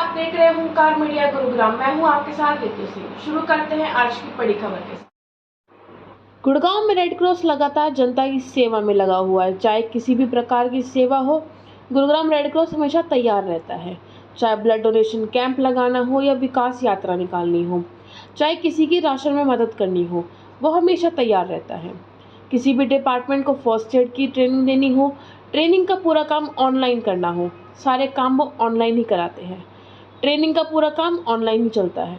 आप देख रहे हैं हुंकार मीडिया गुरुग्राम। मैं हूं आपके साथ रितु सिंह। शुरू करते हैं आज की बड़ी खबर के साथ। गुड़गांव में रेड क्रॉस लगातार जनता की सेवा में लगा हुआ है। चाहे किसी भी प्रकार की सेवा हो, गुरुग्राम रेड क्रॉस हमेशा तैयार रहता है। चाहे ब्लड डोनेशन कैंप लगाना हो या विकास यात्रा निकालनी हो, चाहे किसी की राशन में मदद करनी हो, वो हमेशा तैयार रहता है। किसी भी डिपार्टमेंट को फर्स्ट एड की ट्रेनिंग देनी हो, ट्रेनिंग का पूरा काम ऑनलाइन करना हो, सारे काम वो ऑनलाइन ही कराते हैं। ट्रेनिंग का पूरा काम ऑनलाइन ही चलता है।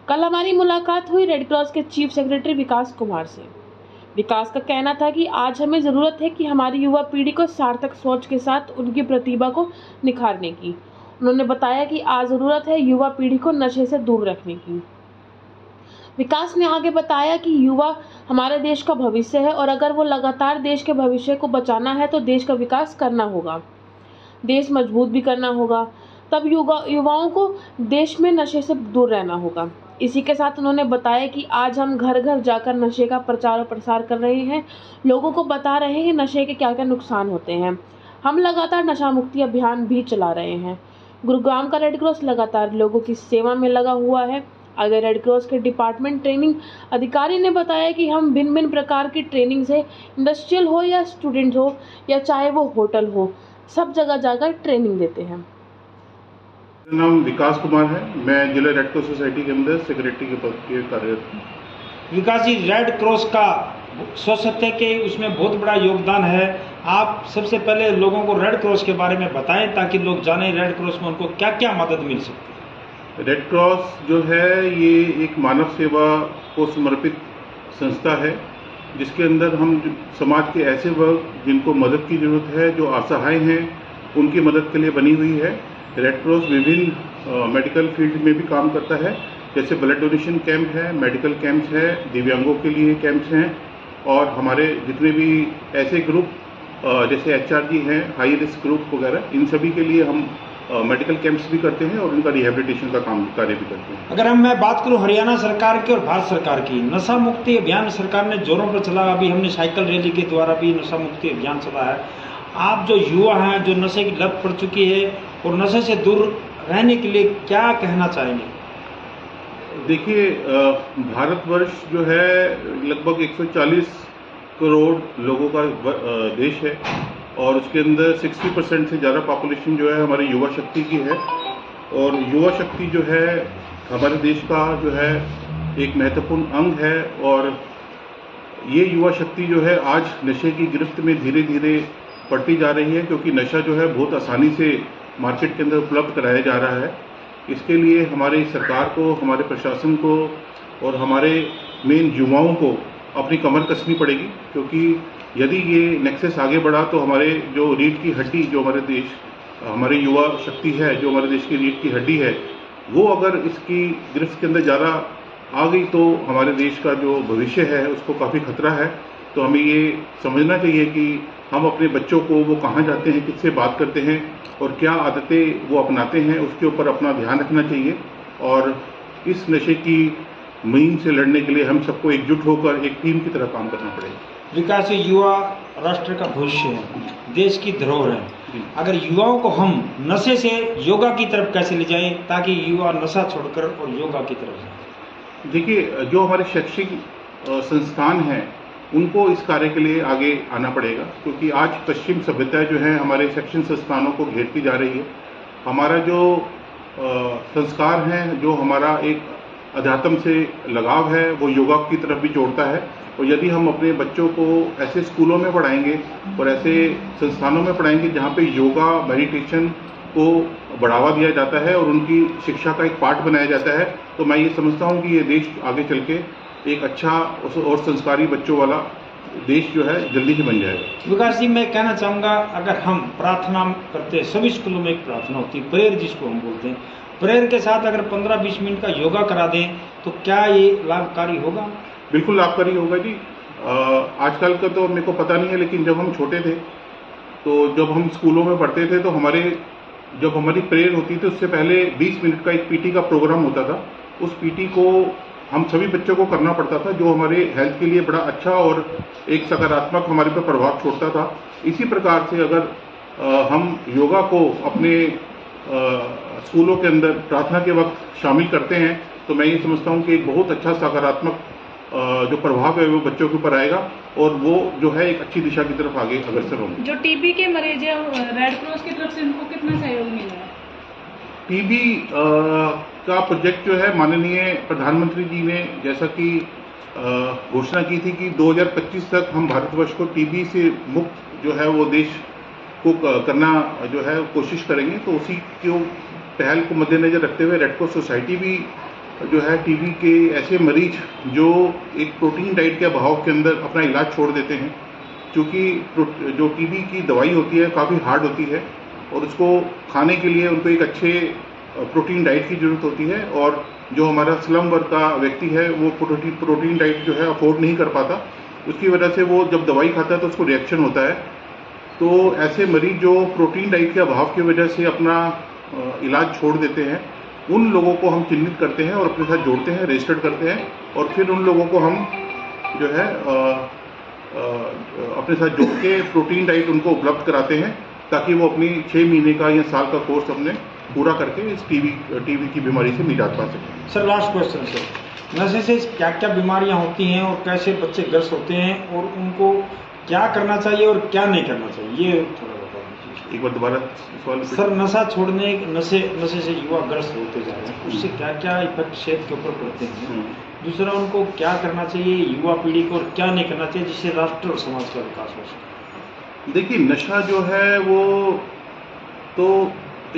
कल हमारी मुलाकात हुई रेड क्रॉस के चीफ सेक्रेटरी विकास कुमार से। विकास का कहना था कि आज हमें ज़रूरत है कि हमारी युवा पीढ़ी को सार्थक सोच के साथ उनकी प्रतिभा को निखारने की। उन्होंने बताया कि आज ज़रूरत है युवा पीढ़ी को नशे से दूर रखने की। विकास ने आगे बताया कि युवा हमारे देश का भविष्य है और अगर वो लगातार देश के भविष्य को बचाना है तो देश का विकास करना होगा, देश मजबूत भी करना होगा। तब युवाओं को देश में नशे से दूर रहना होगा। इसी के साथ उन्होंने बताया कि आज हम घर घर जाकर नशे का प्रचार और प्रसार कर रहे हैं, लोगों को बता रहे हैं नशे के क्या क्या नुकसान होते हैं। हम लगातार नशा मुक्ति अभियान भी चला रहे हैं। गुरुग्राम का रेड क्रॉस लगातार लोगों की सेवा में लगा हुआ है। आगे रेड क्रॉस के डिपार्टमेंट ट्रेनिंग अधिकारी ने बताया कि हम भिन्न भिन्न प्रकार की ट्रेनिंग से इंडस्ट्रियल हो या स्टूडेंट हो या चाहे वो होटल हो, सब जगह जाकर ट्रेनिंग देते हैं। मेरा नाम विकास कुमार है। मैं जिला रेड क्रॉस सोसाइटी के अंदर सेक्रेटरी के पद पे कार्यरत हूँ। विकास जी, रेड क्रॉस का सोच सकते हैं कि उसमें बहुत बड़ा योगदान है। आप सबसे पहले लोगों को रेड क्रॉस के बारे में बताएं ताकि लोग जानें रेड क्रॉस में उनको क्या क्या मदद मिल सकती है। रेड क्रॉस जो है ये एक मानव सेवा को समर्पित संस्था है, जिसके अंदर हम समाज के ऐसे वर्ग जिनको मदद की जरूरत है, जो असहाय हैं, उनकी मदद के लिए बनी हुई है। रेड क्रॉस विभिन्न मेडिकल फील्ड में भी काम करता है, जैसे ब्लड डोनेशन कैंप है, मेडिकल कैंप्स है, दिव्यांगों के लिए कैंप्स हैं, और हमारे जितने भी ऐसे ग्रुप जैसे HRG हैं, हाई रिस्क ग्रुप वगैरह, इन सभी के लिए हम मेडिकल कैंप्स भी करते हैं और उनका रिहेबिलिटेशन का कार्य भी करते हैं। अगर मैं बात करूं हरियाणा सरकार की और भारत सरकार की, नशा मुक्ति अभियान सरकार ने जोरों पर चला। अभी हमने साइकिल रैली के द्वारा भी नशा मुक्ति अभियान चला है। आप जो युवा हैं, जो नशे की लत पड़ चुकी है और नशे से दूर रहने के लिए क्या कहना चाहेंगे? देखिए, भारतवर्ष जो है लगभग 140 करोड़ लोगों का देश है और उसके अंदर 60% से ज़्यादा पॉपुलेशन जो है हमारी युवा शक्ति की है। और युवा शक्ति जो है हमारे देश का जो है एक महत्वपूर्ण अंग है। और ये युवा शक्ति जो है आज नशे की गिरफ्त में धीरे धीरे पड़ती जा रही है, क्योंकि नशा जो है बहुत आसानी से मार्केट के अंदर उपलब्ध कराया जा रहा है। इसके लिए हमारी सरकार को, हमारे प्रशासन को और हमारे मेन युवाओं को अपनी कमर कसनी पड़ेगी, क्योंकि यदि ये नेक्सस आगे बढ़ा तो हमारे जो रीढ़ की हड्डी, जो हमारे युवा शक्ति है, जो हमारे देश की रीढ़ की हड्डी है, वो अगर इसकी गिरफ्त के अंदर ज़्यादा आ गई तो हमारे देश का जो भविष्य है उसको काफ़ी खतरा है। तो हमें ये समझना चाहिए कि हम अपने बच्चों को, वो कहाँ जाते हैं, किससे बात करते हैं और क्या आदतें वो अपनाते हैं, उसके ऊपर अपना ध्यान रखना चाहिए। और इस नशे की मुहिम से लड़ने के लिए हम सबको एकजुट होकर एक टीम की तरह काम करना पड़ेगा। विकास, युवा राष्ट्र का भविष्य है, देश की धरोहर है। अगर युवाओं को हम नशे से योगा की तरफ कैसे ले जाएं ताकि युवा नशा छोड़कर और योगा की तरफ जाएं? देखिए, जो हमारे शैक्षिक संस्थान हैं उनको इस कार्य के लिए आगे आना पड़ेगा, क्योंकि आज पश्चिम सभ्यता जो है हमारे शैक्षणिक संस्थानों को घेरती जा रही है। हमारा जो संस्कार है, जो हमारा एक अध्यात्म से लगाव है, वो योगा की तरफ भी जोड़ता है। और यदि हम अपने बच्चों को ऐसे स्कूलों में पढ़ाएंगे और ऐसे संस्थानों में पढ़ाएंगे जहाँ पे योगा, मेडिटेशन को बढ़ावा दिया जाता है और उनकी शिक्षा का एक पार्ट बनाया जाता है, तो मैं ये समझता हूँ कि ये देश आगे चल के एक अच्छा और संस्कारी बच्चों वाला देश जो है जल्दी ही बन जाएगा। विकास जी, मैं कहना चाहूँगा, अगर हम प्रार्थना करते हैं, सभी स्कूलों में एक प्रार्थना होती है, प्रेयर जिसको हम बोलते हैं, प्रेयर के साथ अगर 15-20 मिनट का योगा करा दें तो क्या ये लाभकारी होगा? बिल्कुल लाभकारी होगा जी। आजकल का तो मेरे को पता नहीं है, लेकिन जब हम छोटे थे तो जब हम स्कूलों में पढ़ते थे तो जब हमारी प्रेयर होती थी उससे पहले 20 मिनट का एक PT का प्रोग्राम होता था। उस PT को हम सभी बच्चों को करना पड़ता था, जो हमारे हेल्थ के लिए बड़ा अच्छा और एक सकारात्मक हमारे पर प्रभाव छोड़ता था। इसी प्रकार से अगर हम योगा को अपने स्कूलों के अंदर प्रार्थना के वक्त शामिल करते हैं, तो मैं ये समझता हूँ कि एक बहुत अच्छा सकारात्मक जो प्रभाव है वो बच्चों के ऊपर आएगा और वो जो है एक अच्छी दिशा की तरफ आगे अग्रसर होंगे। जो टीबी के मरीज है रेड क्रॉस की तरफ से उनको कितना सहयोग मिला है? टीबी का प्रोजेक्ट जो है माननीय प्रधानमंत्री जी ने जैसा कि घोषणा की थी कि 2025 तक हम भारतवर्ष को टीबी से मुक्त जो है वो देश को करना जो है कोशिश करेंगे, तो उसी को पहल को मद्देनजर रखते हुए रेड क्रॉस सोसाइटी भी जो है टीबी के ऐसे मरीज जो एक प्रोटीन डाइट के अभाव के अंदर अपना इलाज छोड़ देते हैं, क्योंकि जो टीबी की दवाई होती है काफ़ी हार्ड होती है और उसको खाने के लिए उनको एक अच्छे प्रोटीन डाइट की ज़रूरत होती है, और जो हमारा स्लम वर्ग का व्यक्ति है वो प्रोटीन डाइट जो है अफोर्ड नहीं कर पाता, उसकी वजह से वो जब दवाई खाता है तो उसको रिएक्शन होता है। तो ऐसे मरीज जो प्रोटीन डाइट के अभाव की वजह से अपना इलाज छोड़ देते हैं, उन लोगों को हम चिन्हित करते हैं और अपने साथ जोड़ते हैं, रजिस्टर्ड करते हैं, और फिर उन लोगों को हम जो है अपने साथ जोड़ के प्रोटीन डाइट उनको उपलब्ध कराते हैं, ताकि वो अपनी 6 महीने का या साल का कोर्स अपने पूरा करके इस टीबी की बीमारी से निजात पा सकें। सर लास्ट क्वेश्चन सर, नशे से क्या क्या बीमारियां होती हैं और कैसे बच्चे ग्रस्त होते हैं और उनको क्या करना चाहिए और क्या नहीं करना चाहिए, ये थोड़ा बता दीजिए। एक बार दोबारा सवाल। सर नशा छोड़ने नशे से युवा ग्रस्त होते जा रहे हैं, उससे क्या क्या इफेक्ट सेहत के ऊपर पड़ते हैं, दूसरा उनको क्या करना चाहिए युवा पीढ़ी को और क्या नहीं करना चाहिए जिससे राष्ट्र और समाज का विकास हो सके। देखिए, नशा जो है वो तो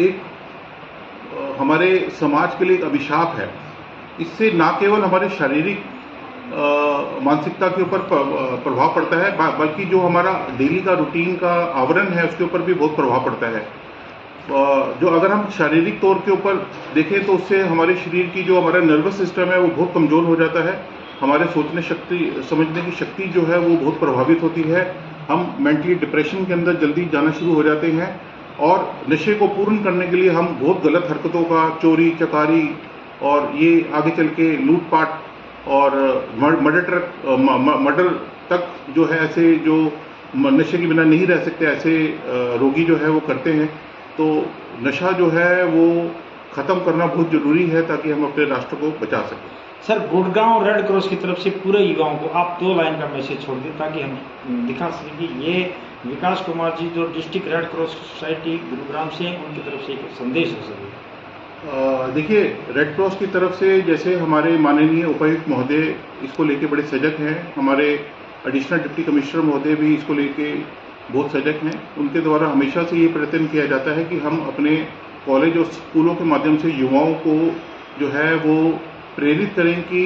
एक हमारे समाज के लिए एक अभिशाप है। इससे ना केवल हमारे शारीरिक मानसिकता के ऊपर प्रभाव पड़ता है, बल्कि जो हमारा डेली का रूटीन का आवरण है उसके ऊपर भी बहुत प्रभाव पड़ता है। जो अगर हम शारीरिक तौर के ऊपर देखें तो उससे हमारे शरीर की जो हमारा नर्वस सिस्टम है वो बहुत कमज़ोर हो जाता है, हमारे सोचने शक्ति समझने की शक्ति जो है वो बहुत प्रभावित होती है, हम मेंटली डिप्रेशन के अंदर जल्दी जाना शुरू हो जाते हैं, और नशे को पूर्ण करने के लिए हम बहुत गलत हरकतों का, चोरी चकारी और ये आगे चल के लूटपाट और मर्डर तक जो है ऐसे जो नशे के बिना नहीं रह सकते ऐसे रोगी जो है वो करते हैं। तो नशा जो है वो ख़त्म करना बहुत ज़रूरी है ताकि हम अपने राष्ट्र को बचा सकें। सर गुड़गांव रेड क्रॉस की तरफ से पूरे युवाओं को आप 2 लाइन का मैसेज छोड़ दें ताकि हम दिखा सकें कि ये विकास कुमार जी जो district red cross society Gurugram से उनकी तरफ से एक संदेश हो सके। देखिए, रेड क्रॉस की तरफ से जैसे हमारे माननीय उपायुक्त महोदय इसको लेके बड़े सजग हैं, हमारे एडिशनल डिप्टी कमिश्नर महोदय भी इसको लेके बहुत सजग हैं। उनके द्वारा हमेशा से ये प्रयत्न किया जाता है कि हम अपने कॉलेज और स्कूलों के माध्यम से युवाओं को जो है वो प्रेरित करें कि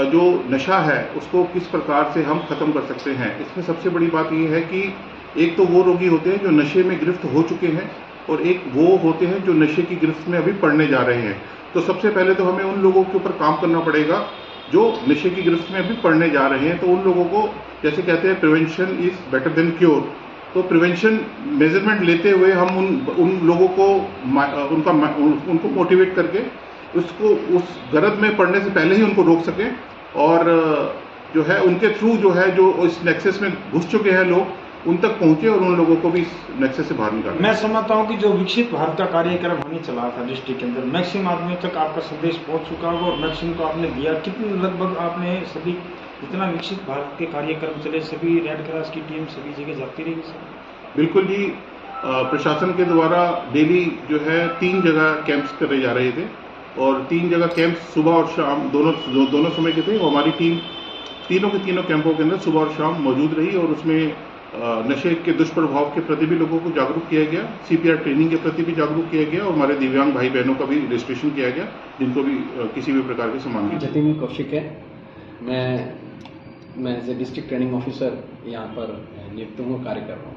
जो नशा है उसको किस प्रकार से हम ख़त्म कर सकते हैं। इसमें सबसे बड़ी बात ये है कि एक तो वो रोगी होते हैं जो नशे में गिरफ्त हो चुके हैं, और एक वो होते हैं जो नशे की गिरफ्त में अभी पड़ने जा रहे हैं। तो सबसे पहले तो हमें उन लोगों के ऊपर काम करना पड़ेगा जो नशे की गिरफ्त में अभी पड़ने जा रहे हैं। तो उन लोगों को, जैसे कहते हैं prevention is better than cure, तो प्रिवेंशन मेजरमेंट लेते हुए हम उन लोगों को उनको मोटिवेट करके उसको उस गरज में पड़ने से पहले ही उनको रोक सकें, और जो है उनके थ्रू जो है जो इस नेक्सस में घुस चुके हैं लोग उन तक पहुंचे और उन लोगों को भी इस नेक्सस से बाहर निकालें। मैं समझता हूं कि जो विकसित भारत का कार्यक्रम होने चला था डिस्ट्रिक्ट के अंदर, मैक्सिमम आदमियों तक आपका संदेश पहुंच चुका होगा और मैक्सिमम को आपने दिया। कितने लगभग आपने सभी जितना विकसित भारत के कार्यक्रम चले सभी रेड क्रॉस की टीम सभी जगह जाती रही सर? बिल्कुल जी, प्रशासन के द्वारा डेली जो है 3 जगह कैंप्स करे जा रहे थे, और 3 जगह कैंप्स सुबह और शाम दोनों समय के थे। और हमारी टीम तीनों के तीनों कैंपों के अंदर सुबह और शाम मौजूद रही, और उसमें नशे के दुष्प्रभाव के प्रति भी लोगों को जागरूक किया गया, CPR ट्रेनिंग के प्रति भी जागरूक किया गया, और हमारे दिव्यांग भाई बहनों का भी रजिस्ट्रेशन किया गया जिनको भी किसी भी प्रकार के सामान की। जतिन कौशिक है, मैं as a district training officer यहाँ पर नियुक्त हूँ, कार्य कर रहा हूँ।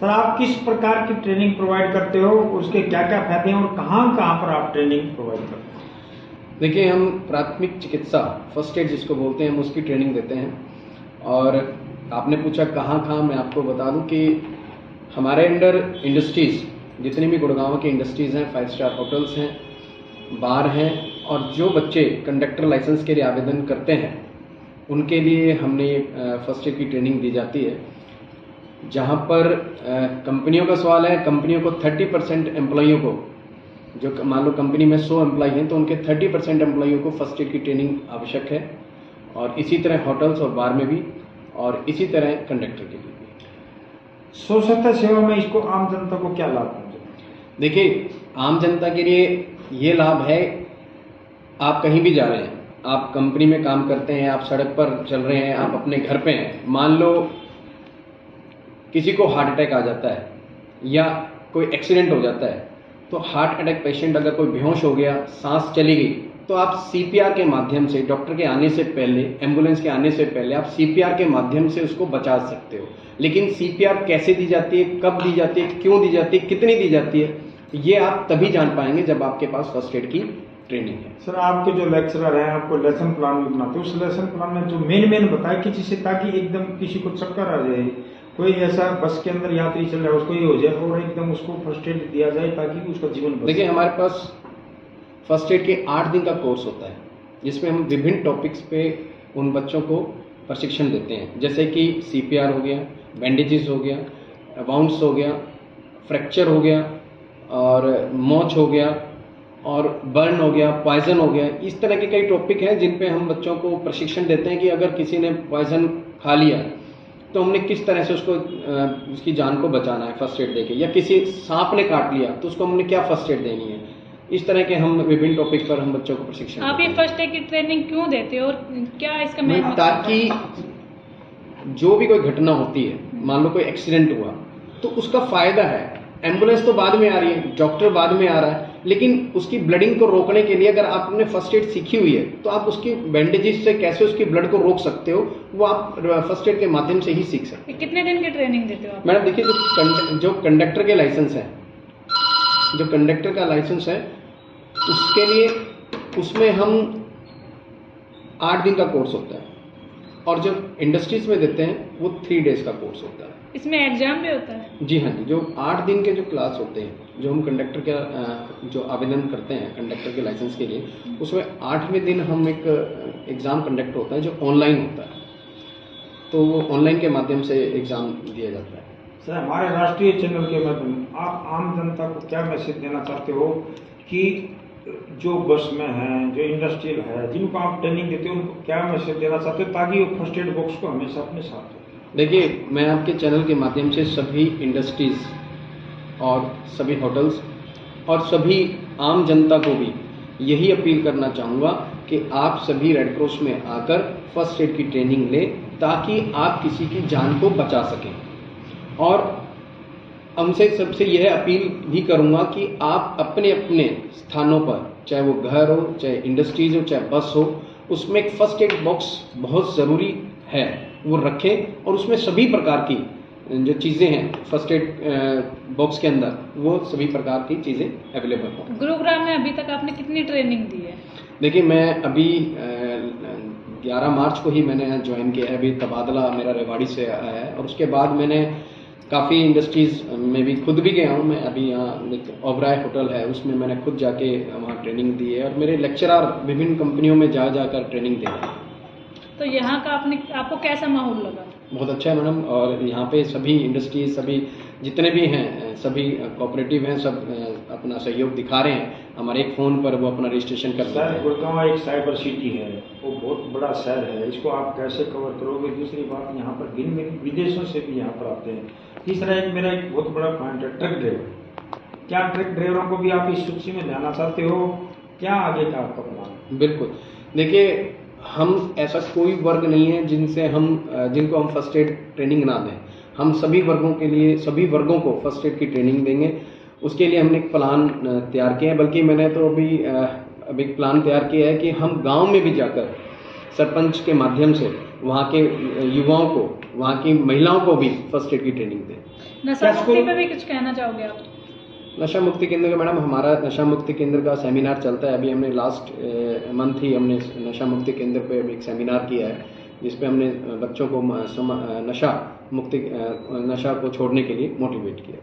सर आप किस प्रकार की ट्रेनिंग प्रोवाइड करते हो, उसके क्या क्या फायदे हैं और कहाँ पर आप ट्रेनिंग प्रोवाइड करते हो? देखिए, हम प्राथमिक चिकित्सा फर्स्ट एड जिसको बोलते हैं हम उसकी ट्रेनिंग देते हैं। और आपने पूछा कहाँ, मैं आपको बता दूं कि हमारे अंडर इंडस्ट्रीज़ जितनी भी गुड़गांव की इंडस्ट्रीज़ हैं, 5 स्टार होटल्स हैं, बार हैं, और जो बच्चे कंडक्टर लाइसेंस के लिए आवेदन करते हैं उनके लिए हमने फर्स्ट एड की ट्रेनिंग दी जाती है। जहाँ पर कंपनियों का सवाल है, कंपनियों को 30% एम्प्लॉइयों को, जो मान लो कंपनी में 100 एम्प्लॉय हैं तो उनके 30% एम्प्लॉइयों को फर्स्ट एड की ट्रेनिंग आवश्यक है, और इसी तरह होटल्स और बार में भी, और इसी तरह कंडक्टर के लिए भी। स्वच्छता सेवा में इसको आम जनता को क्या लाभ है? देखिए, आम जनता के लिए ये लाभ है, आप कहीं भी जा रहे हैं, आप कंपनी में काम करते हैं, आप सड़क पर चल रहे हैं, आप अपने घर पे हैं, मान लो किसी को हार्ट अटैक आ जाता है या कोई एक्सीडेंट हो जाता है, तो हार्ट अटैक पेशेंट अगर कोई बेहोश हो गया, सांस चली गई, तो आप सीपीआर के माध्यम से, डॉक्टर के आने से पहले, एम्बुलेंस के आने से पहले आप सीपीआर के माध्यम से उसको बचा सकते हो। लेकिन सीपीआर कैसे दी जाती है, कब दी जाती है, क्यों दी जाती है, कितनी दी जाती है, ये आप तभी जान पाएंगे जब आपके पास फर्स्ट एड की ट्रेनिंग है। सर, आपके जो लेक्चरर हैं आपको लेसन प्लान भी बनाते हैं, उस लेसन प्लान में जो मेन बताए कि जिससे ताकि एकदम किसी को चक्कर आ जाए, कोई ऐसा बस के अंदर यात्री चल रहा है उसको ये हो जाए और एकदम उसको फर्स्ट एड दिया जाए ताकि उसका जीवन बचे। देखिए, हमारे पास फर्स्ट एड के 8 दिन का कोर्स होता है, जिसमें हम विभिन्न टॉपिक्स पे उन बच्चों को प्रशिक्षण देते हैं, जैसे कि सीपीआर हो गया, बैंडेजेस हो गया, वाउंड्स हो गया, फ्रैक्चर हो गया, और मोच हो गया, और बर्न हो गया, पॉइजन हो गया। इस तरह के कई टॉपिक हैं जिन पे हम बच्चों को प्रशिक्षण देते हैं कि अगर किसी ने पॉइजन खा लिया तो हमने किस तरह से उसको उसकी जान को बचाना है फर्स्ट एड देके, या किसी सांप ने काट लिया तो उसको हमने क्या फर्स्ट एड देनी है। इस तरह के हम विभिन्न टॉपिक पर हम बच्चों को प्रशिक्षण आप ये फर्स्ट एड की ट्रेनिंग क्यों देते हो और क्या इसका मेन मकसद? ताकि जो भी कोई घटना होती है, मान लो कोई एक्सीडेंट हुआ, तो उसका फायदा है। एम्बुलेंस तो बाद में आ रही है, डॉक्टर बाद में आ रहा है, लेकिन उसकी ब्लडिंग को रोकने के लिए अगर आपने फर्स्ट एड सीखी हुई है तो आप उसकी बैंडेजेस से कैसे उसकी ब्लड को रोक सकते हो, वो आप फर्स्ट एड के माध्यम से ही सीख सकते हो। कितने दिन की ट्रेनिंग देते हो आप? मैडम देखिए, जो कंडक्टर के लाइसेंस है, जो कंडक्टर का लाइसेंस है उसके लिए, उसमें हम 8 दिन का कोर्स होता है, और जो इंडस्ट्रीज में देते हैं वो 3 डेज का कोर्स होता है। इसमें एग्जाम भी होता है? जी हाँ जी, जो 8 दिन के जो क्लास होते हैं, जो हम कंडक्टर का जो आवेदन करते हैं कंडक्टर के लाइसेंस के लिए, उसमें 8वें दिन हम एक एग्ज़ाम कंडक्ट होता है जो ऑनलाइन होता है, तो वो ऑनलाइन के माध्यम से एग्ज़ाम दिया जाता है। सर, हमारे राष्ट्रीय चैनल के माध्यम आप आम जनता को क्या मैसेज देना चाहते हो कि जो बस में है, जो इंडस्ट्रियल है, जिनको आप ट्रेनिंग देते हो, उनको क्या मैसेज देना चाहते हो ताकि वो फर्स्ट एड बॉक्स को हमेशा अपने साथ रखें? देखिए, मैं आपके चैनल के माध्यम से सभी इंडस्ट्रीज़ और सभी होटल्स और सभी आम जनता को भी यही अपील करना चाहूँगा कि आप सभी रेड क्रॉस में आकर फर्स्ट एड की ट्रेनिंग लें ताकि आप किसी की जान को बचा सकें। और हमसे सबसे यह अपील भी करूँगा कि आप अपने अपने स्थानों पर, चाहे वो घर हो, चाहे इंडस्ट्रीज हो, चाहे बस हो, उसमें एक फर्स्ट एड बॉक्स बहुत ज़रूरी है, वो रखें, और उसमें सभी प्रकार की जो चीज़ें हैं फर्स्ट एड बॉक्स के अंदर, वो सभी प्रकार की चीज़ें अवेलेबल हों। गुरुग्राम में अभी तक आपने कितनी ट्रेनिंग दी है? देखिए, मैं अभी 11 मार्च को ही मैंने ज्वाइन किया है, अभी तबादला मेरा रेवाड़ी से आया है, और उसके बाद मैंने काफ़ी इंडस्ट्रीज़ में भी खुद भी गया हूँ। मैं अभी यहाँ एक ओबराय होटल है, उसमें मैंने खुद जाके वहाँ ट्रेनिंग दी है, और मेरे लेक्चरर विभिन्न कंपनियों में जाकर ट्रेनिंग दे रहे हैं। तो यहाँ का आपको कैसा माहौल लगा? बहुत अच्छा है मैडम, और यहाँ पे सभी इंडस्ट्रीज, सभी जितने भी हैं, सभी कोऑपरेटिव हैं, सब अपना सहयोग दिखा रहे हैं। हमारे एक फ़ोन पर वो अपना रजिस्ट्रेशन कर सकते हैं। गुड़गांव एक साइबर सिटी है, वो बहुत बड़ा शहर है, इसको आप कैसे कवर करोगे? दूसरी बात, यहाँ पर भिन्न विदेशों से भी यहाँ पर आते हैं। तीसरा मेरा एक बहुत बड़ा पॉइंट है ट्रक ड्राइवर। क्या ट्रक ड्राइवरों को भी आप इस सूची में लाना चाहते हो? क्या आगे का आपका प्लान? बिल्कुल, देखिए, हम ऐसा कोई वर्ग नहीं है जिनको हम फर्स्ट एड ट्रेनिंग ना दें। हम सभी वर्गों के लिए, सभी वर्गों को फर्स्ट एड की ट्रेनिंग देंगे। उसके लिए हमने एक प्लान तैयार किया है, बल्कि मैंने तो अभी एक प्लान तैयार किया है कि हम गांव में भी जाकर सरपंच के माध्यम से वहाँ के युवाओं को, वहाँ की महिलाओं को भी फर्स्ट एड की ट्रेनिंग दें। नशा मुक्ति पे भी कुछ कहना चाहोगे आप? नशा मुक्ति केंद्र का मैडम, हमारा नशा मुक्ति केंद्र का सेमिनार चलता है। अभी हमने लास्ट मंथ ही हमने नशा मुक्ति केंद्र पे एक सेमिनार किया है, जिसपे हमने बच्चों को नशा को छोड़ने के लिए मोटिवेट किया।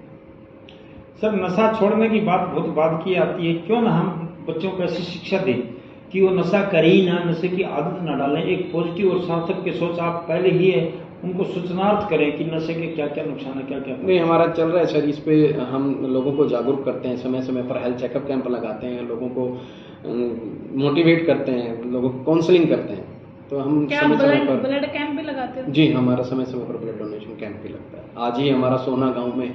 सर, नशा छोड़ने की बात बहुत बाद की आती है, क्यों ना हम बच्चों को ऐसी शिक्षा दें कि वो नशा करे ही ना, नशे की आदत ना डालें। एक पॉजिटिव और सार्थक की सोच आप पहले ही उनको सूचनार्थ करें कि नशे के क्या क्या नुकसान है, क्या क्या नहीं, हमारा चल रहा है सर, इस पे हम लोगों को जागरूक करते हैं, समय समय पर हेल्थ चेकअप कैंप लगाते हैं, लोगों को मोटिवेट करते हैं, लोगों को काउंसलिंग करते हैं। तो हम क्या समय समय पर ब्लड कैंप भी लगाते हो? जी, हमारा समय समय पर ब्लड डोनेशन कैंप भी लगता है। आज ही हमारा सोना गांव में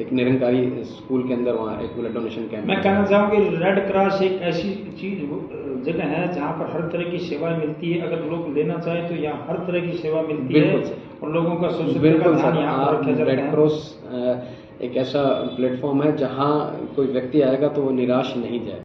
एक निरंकारी स्कूल के अंदर वहाँ एक ब्लड डोनेशन कैंप। मैं कहना चाहूँगी रेड क्रॉस एक ऐसी चीज जगह है जहाँ पर हर तरह की सेवाएं मिलती है। अगर लोग लेना चाहें तो यहाँ हर तरह की सेवा मिलती है और लोगों का सुरक्षा का बिल्कुल ध्यान सर, यहाँ पर रखा जाता रेड है। क्रॉस एक ऐसा प्लेटफॉर्म है जहाँ कोई व्यक्ति आएगा तो वो निराश नहीं जाए।